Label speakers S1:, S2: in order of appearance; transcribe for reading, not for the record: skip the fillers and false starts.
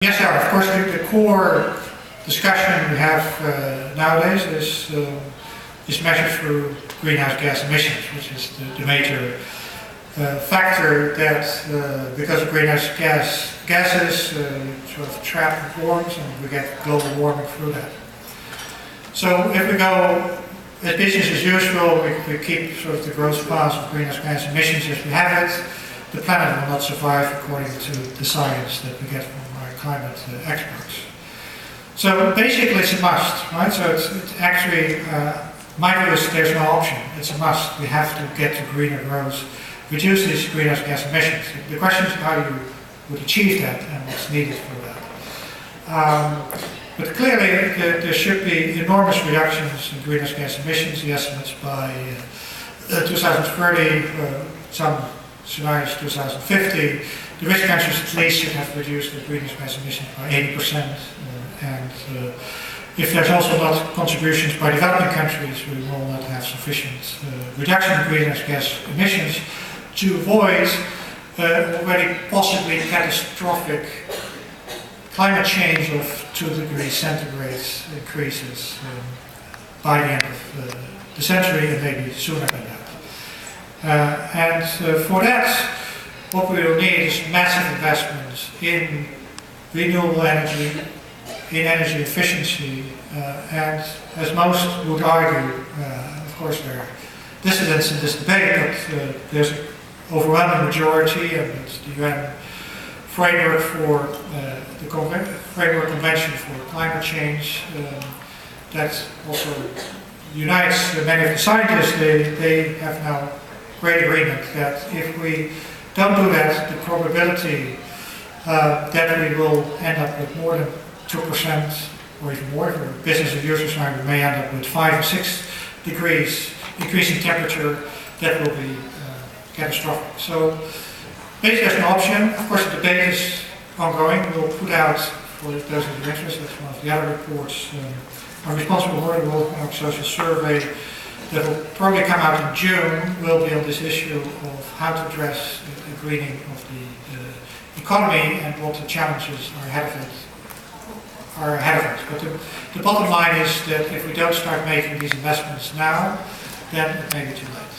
S1: Yes, sir. Of course, the core discussion we have nowadays is measured through greenhouse gas emissions, which is the major factor that, because of greenhouse gases, sort of trap warms and we get global warming through that. So if we go as business as usual, we keep sort of the growth path of greenhouse gas emissions as we have it, the planet will not survive according to the science that we get from our climate experts. So basically it's a must, right? So it's actually, my view is there's no option, it's a must. We have to get to greener growth, reduce these greenhouse gas emissions. The question is how you would achieve that and what's needed for that. But clearly there should be enormous reductions in greenhouse gas emissions. The estimates by 2030, some scenarios 2050, the rich countries at least should have reduced their greenhouse gas emissions by 80%. If there's also not contributions by developing countries, we will not have sufficient reduction in greenhouse gas emissions to avoid already possibly catastrophic climate change of 2 degrees centigrade increases by the end of the century and maybe sooner than that. For that, what we will need is massive investments in renewable energy, in energy efficiency, and as most would argue, of course there are dissidents in this debate, but there's an overwhelming majority, and it's the UN framework for the Framework Convention for Climate Change that also unites many of the scientists. They have now great agreement that if we don't do that, the probability that we will end up with more than 2% or even more, for business as usual scenario, we may end up with 5 or 6 degrees increasing temperature. That will be catastrophic. So basically there's an option. Of course the debate is ongoing. We'll put out, for those of you interested, that's one of the other reports, our responsible world economic social survey that will probably come out in June will be on this issue of how to address the greening of the economy and what the challenges are ahead of us. But the bottom line is that if we don't start making these investments now, then it may be too late.